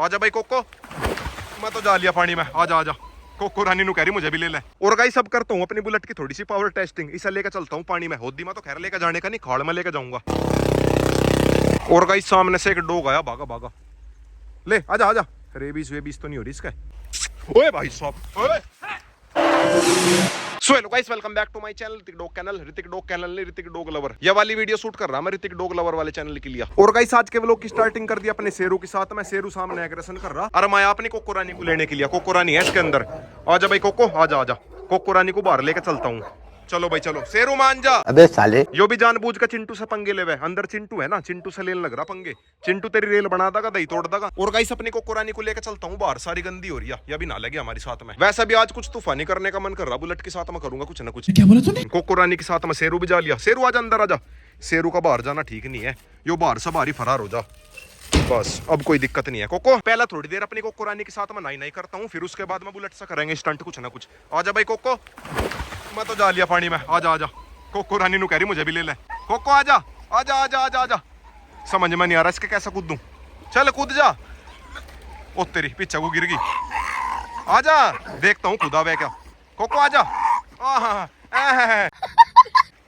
आजा भाई कोको, मैं तो जा लिया पानी में। आजा आजा, कोको रानी नु कह रही मुझे भी ले ले। और गाइस सब करता हूँ अपनी बुलेट की थोड़ी सी पावर टेस्टिंग, इसे लेकर चलता हूँ पानी में। होदी में तो खैर लेकर जाने का नहीं, खाड़ में लेकर जाऊंगा। और गाइस सामने से एक डॉग आया, भागा भागा। ले आजा आजा, रेबीज वेबीज तो नहीं हो रही इसका। ओए भाई साहब, ओए। So hello guys, welcome back to my channel Hrithik dog kennel. Hrithik dog kennel नहीं, ऋतिक डॉग लवर। ये वाली वीडियो शूट कर रहा मैं ऋतिक डॉग लवर वाले चैनल के लिए। और गाइस आज के व्लॉग की स्टार्टिंग कर दी अपने शेरू के साथ। मैं शेरू सामने एग्रेशन कर रहा और मैं अपनी कोको रानी को लेने के लिए। कोको रानी है इसके अंदर। आजा भाई कोको, आजा आजा, कोको रानी को बाहर लेकर चलता हूँ। चलो भाई चलो, शेरू मान जा। अबे साले, यो भी जानबूझ का चिंटू से पंगे लेवे। अंदर चिंटू है ना, चिंटू से लेने लग रहा पंगे। चिंटू तेरी रेल बना देगा, दही तोड़ देगा। और गाइस अपनी कोको रानी को लेकर चलता हूँ बाहर, सारी गंदी हो रही है, या भी ना लगे हमारे साथ में। वैसे भी आज कुछ तूफानी करने का मन कर रहा, बुलेट के साथ में करूंगा कुछ ना कुछ। क्या बोला तूने? कोको रानी के साथ में शेरू भी जा लिया। शेरू आजा अंदर आजा। शेरू का बाहर जाना ठीक नहीं है, यो बाहर से बाहर ही फरार हो जा बस। अब कोई दिक्कत नहीं है। कोको पहला थोड़ी देर अपनी कोको रानी के साथ में नाई नाई करता हूँ, फिर उसके बाद में बुलेट से करेंगे स्टंट कुछ ना कुछ। आजा भाई कोको, मैं तो जा लिया पानी में। आजा आजा, कोको रानी नु कह रही मुझे भी ले ले। कोको आजा आजा आजा आजा आजा। समझ में नहीं आ रहा इसके कैसा कूदूं। चल कूद जा। ओ तेरी पीछे को गिर गई। आजा, देखता हूँ खुदा वे क्या। कोको आजा।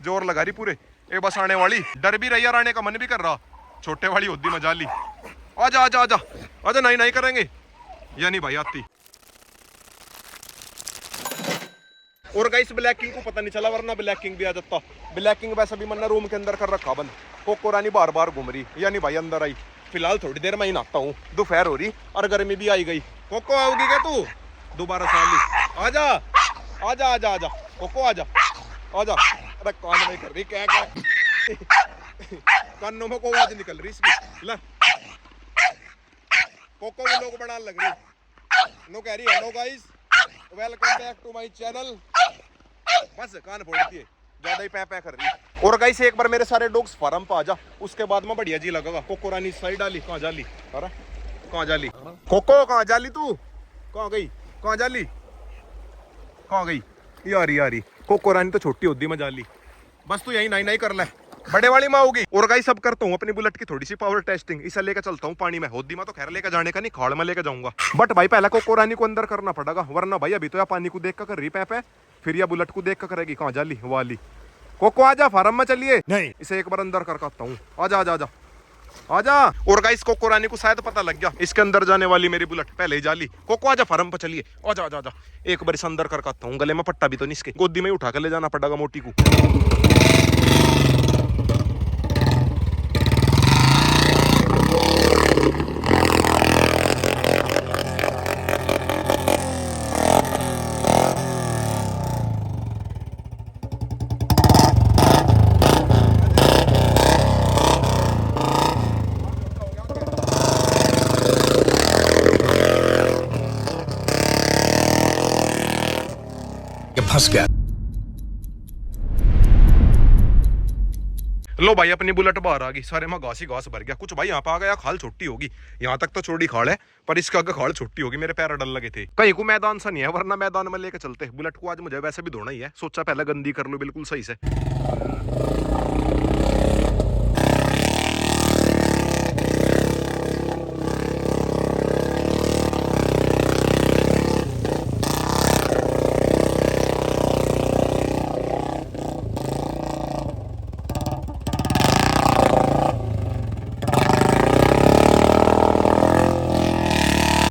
जोर लगा रही पूरे, ए बस आने वाली। डर भी रही यार, आने का मन भी कर रहा। छोटे वाली होती मजा ली। आजा आजा आजा आजा, नहीं नहीं करेंगे या नहीं भाई आती। और गाइस ब्लैक किंग को पता नहीं चला, वरना ब्लैक किंग भी आ जाता। ब्लैक किंग वैसे भी मैंने रूम के अंदर कर रखा बंद। कोको रानी बार बार घूम रही, यानी भाई अंदर आई। फिलहाल थोड़ी देर में ही नहाता हूँ, दोपहर हो रही और गर्मी भी आई गई। कोको आओगी क्या तू दोबारा साली? आजा आजा आजा आजा कोको आजा आजा। अरे कान में कर रही क्या क्या कानों में को आवाज निकल रही इसकी। ला कोको भी लोग बनाने लग रही। नो कह रही hello guys, welcome back to my channel. बस कान फोड़ती है, ज्यादा ही पै कर रही है। और गाइस एक बार मेरे सारे डॉग्स फार्म पे आ जा, उसके बाद में बढ़िया जी लगेगा। कोको रानी साइड डाली, कहाँ जाली? अरे कहाँ जाली? कोको कहाँ जाली तू? कहाँ गई? कहाँ जाली? कहाँ गई? यारी यारी कोको रानी तो छोटी होती मजा ली। बस तू यही नहीं नहीं कर ले, बड़े वाली माँ होगी। और गाइस सब करता हूँ अपनी बुलेट की थोड़ी सी पावर टेस्टिंग, इसे लेकर चलता हूँ पानी में। होदी में तो खैर लेकर जाने का नहीं, खाड़ में लेकर जाऊंगा। बट भाई पहला कोको रानी को अंदर करना पड़ेगा, वरना भाई अभी तो या पानी को देख कर रही पे, फिर या बुलेट को देख कर करेगी। कहाँ जाली वाली? कोको आजा, फार्म में चलिए। नहीं, इसे एक बार अंदर कर आता हूँ। आजा आजा आजा आजा। और गाइस कोको रानी को शायद पता लग गया इसके अंदर जाने वाली मेरी बुलेट पहले ही जाली। कोको आजा फार्म पर चलिए। आजा आजा आजा, एक बार इसे अंदर कर आता हूँ। गले में पट्टा भी तो नहीं इसके, गोदी में उठा कर ले जाना पड़ेगा मोटी को। फंस गया। लो भाई अपनी बुलेट बाहर आ गई, सारे में घास ही घास भर गया। कुछ भाई यहाँ पे आ गया, खाल छोटी होगी। यहाँ तक तो चौड़ी खाल है, पर इसके आगे खाल छोटी होगी। मेरे पैर डल लगे थे। कहीं को मैदान सा नहीं है, वरना मैदान में लेके चलते। बुलेट को आज मुझे वैसे भी धोना ही है, सोचा पहले गंदी कर लो बिल्कुल सही से।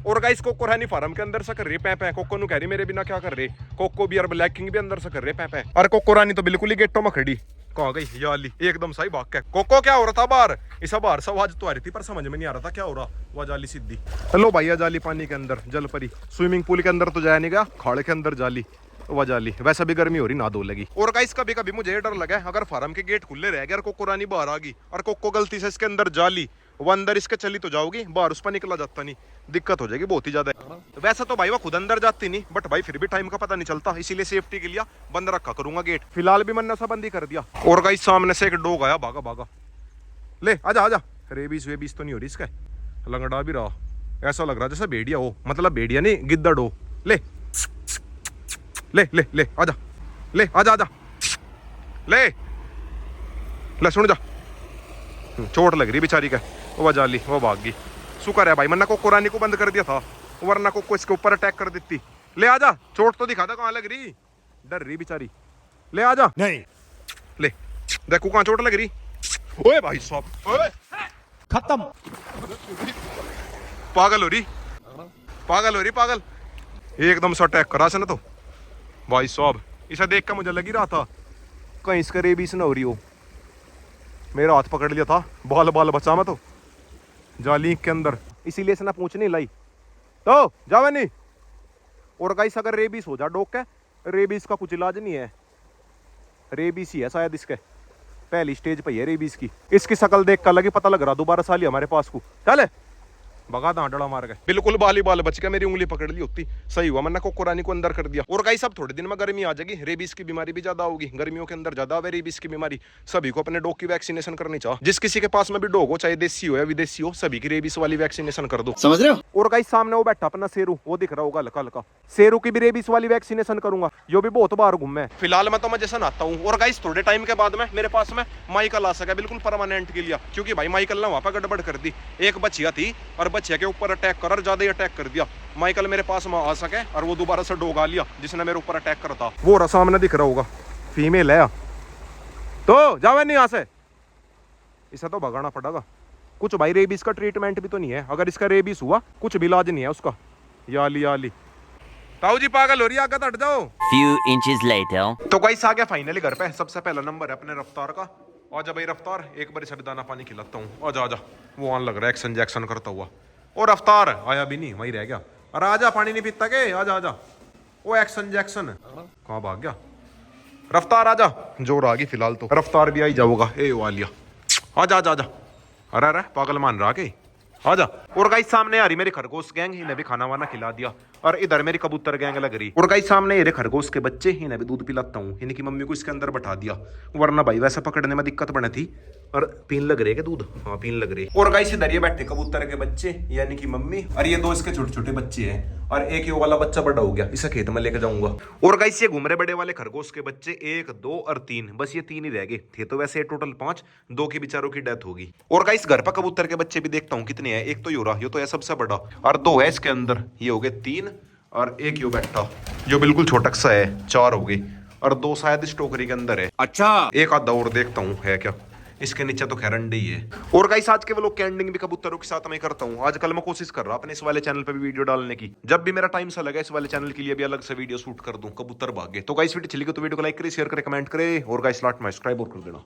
और गाइस कोको रानी फार्म के अंदर से कर रही पैपै। कोको नु कह रही मेरे बिना क्या कर रहे। कोको भी और ब्लैक किंग भी अंदर से कर रहे पैपै। और कोको रानी तो बिल्कुल ही गेटों में खड़ी। कहाँ गई याली? एकदम सही भाग के। कोको क्या हो रहा था बाहर? इस बाहर से आवाज तो आ रही थी, पर समझ में नहीं आ रहा था क्या हो रहा। वह जाली सीधी। हेलो भैया, जाली पानी के अंदर, जल परी। स्विमिंग पूल के अंदर तो जाया नहीं गया, खाड़ के अंदर जाली। वह जाली वैसे भी गर्मी हो रही, ना धो लगी। और गाइस कभी कभी मुझे डर लगा अगर फार्म के गेट खुले रह गए और कोको रानी बाहर आ गई और कोको गलती से इसके अंदर जाली, वो अंदर इसके चली तो जाओगी, बाहर उस पर निकला जाता नहीं, दिक्कत हो जाएगी बहुत ही ज्यादा। वैसे तो भाई वो खुद अंदर जाती नहीं, बट भाई फिर भी टाइम का पता नहीं चलता, इसीलिए सेफ्टी के लिए बंद रखा करूंगा गेट। फिलहाल भी मैंने बंद ही कर दिया। और गाइस सामने से एक डॉग आया, भागा भागा। ले आजा आजा, रेबीज वेबीज तो नहीं हो रही इसका? लंगड़ा भी रहा, ऐसा लग रहा जैसे भेड़िया हो, मतलब भेड़िया नहीं गिद्दड़ हो। ले ले ले ले आजा, ले आजा आजा, ले ले सुन जा। चोट लग रही बेचारी का। वो जाली वो भाग गई। शुक्र है भाई, मन्ना कोको रानी को बंद कर दिया था, वरना कोको इसके ऊपर अटैक कर देती। ले आजा, चोट तो दिखा था कहाँ लग रही, डर रही बेचारी। ले आजा। नहीं ले देखो कहाँ चोट लग रही। ओए भाई साहब, ओए खत्म। पागल हो रही, पागल हो रही, पागल। एकदम से अटैक करा ना तो भाई साहब, इसे देख कर मुझे लग ही रहा था कहीं इसका रेबीज ना हो रही हो। मेरा हाथ पकड़ लिया था, बाल बाल बचा मैं तो जाली के अंदर, इसीलिए से ना पूछ नहीं लाई तो जावे नहीं। और गाइस अगर रेबीज हो जा डॉग के, रेबीज का कुछ इलाज नहीं है, रेबीज ही है शायद इसके, पहली स्टेज पे है रेबीज की। इसकी शक्ल देख कर लगी पता लग रहा दोबारा साली हमारे पास को। चले भगा डड़ा मार के, बिल्कुल बाली बाल बच गया, मेरी उंगली पकड़ ली होती सही हुआ, मैंने कोको रानी को अंदर कर दिया। और गाइस अब थोड़े दिन में गर्मी आ जाएगी, रेबीज की बीमारी भी ज्यादा होगी, गर्मियों के अंदर ज्यादा है रेबीज की बीमारी। सभी को अपने डॉग की वैक्सीनेशन करनी चाहिए, जिस किसी के पास में भी डॉग हो, चाहे देसी हो या विदेशी हो, सभी की रेबीज वाली वैक्सीनेशन कर दो, समझ रहे हो। और गाइस सामने वो बैठा अपना शेरू, वो दिख रहा होगा हल्का हल्का, शेरू की भी रेबीज वाली वैक्सीनेशन करूंगा, जो भी बहुत बार घूमे। फिलहाल मैं तो मैं जैसा नहाता हूँ। और गाइस थोड़े टाइम के बाद में मेरे पास में माइकल आ सका बिल्कुल परमानेंट के लिए, क्योंकि भाई माइकल ने वहां पर गड़बड़ कर दी, एक बच्चिया थी और बच्चिया के ऊपर अटैक कर, ज्यादा ही अटैक कर दिया। माइकल मेरे पास में आ सके और वो दोबारा से डॉग आ लिया जिसने मेरे ऊपर अटैक करा था, वो रहा सामने दिख रहा होगा, फीमेल है तो जावे नहीं यहाँ से, इसे तो भगाना पड़ेगा कुछ। भाई रेबीज का ट्रीटमेंट भी तो नहीं है, अगर इसका रेबीज हुआ कुछ भी इलाज नहीं है उसका। याली ताऊ जी पागल हो रही है, आगे हट जाओ। Few inches later. तो गाइस आ गया फाइनली घर पे, सबसे पहला नंबर है अपने रफ्तार का। आजा भाई रफ्तार, एक बार इसे दाना पानी खिलाता हूँ, आजा आजा। वो आन लग रहा है एक्शन जैक्शन करता हुआ। और रफ्तार आया भी नहीं, वहीं रह गया। अरे आजा, पानी नहीं पीता के, आजा आजा। वो एक्शन जैक्शन कहाँ भाग गया, रफ्तार आजा। जोर आ गई फिलहाल तो, रफ्तार भी आई जाओगा। ए वालिया आजा आजा आजा। अरे अरे पागल मान रहा के, आजा। और गाइस सामने आ रही मेरी खरगोश गैंग, इन्हें भी खाना वाना खिला दिया। और इधर मेरी कबूतर गैंग लग रही। और गाइस सामने ये खरगोश के बच्चे, इन्हें भी दूध पिलाता हूँ, इनकी मम्मी को इसके अंदर बैठा दिया, वरना भाई वैसे पकड़ने में दिक्कत बने थी। और पीन लग रहे के दूध, हाँ पीन लग रही। और गाइस इधर ये बैठे कबूतर के बच्चे यानी कि मम्मी, और ये दो इसके छोटे छोटे बच्चे हैं, और एक ये वाला बच्चा बड़ा हो गया, इसे खेत में लेके जाऊंगा। और गाइस ये घूम रहे बड़े वाले खरगोश के बच्चे, 1 2 और 3, बस ये 3 ही रह गए थे तो वैसे टोटल 5, 2 की बेचारों की डेथ होगी। और गाइस घर पर कबूतर के बच्चे भी देखता हूँ कितने हैं, एक तो यो रहा, ये तो है सबसे बड़ा, और 2 है इसके अंदर, ये हो गए 3, और एक यो बैठा जो बिल्कुल छोटा सा है, 4 हो गए, और 2 शायद इस टोकरी के अंदर है। अच्छा एक आधा और देखता हूँ है क्या, इसके नीचे तो खैर अंडे ही है। और गाइस आज के व्लॉग की एंडिंग भी कबूतरों के साथ मैं करता हूँ। आजकल मैं कोशिश कर रहा अपने इस वाले चैनल पे भी वीडियो डालने की, जब भी मेरा टाइम सा लगा इस वाले चैनल के लिए भी अलग से वीडियो शूट कर दूं, कबूतर भागे। तो गाइस वीडियो चली गई तो वीडियो को लाइक करे, शेयर करे, कमेंट करे, और गाइस लास्ट में सब्सक्राइब और कर देना।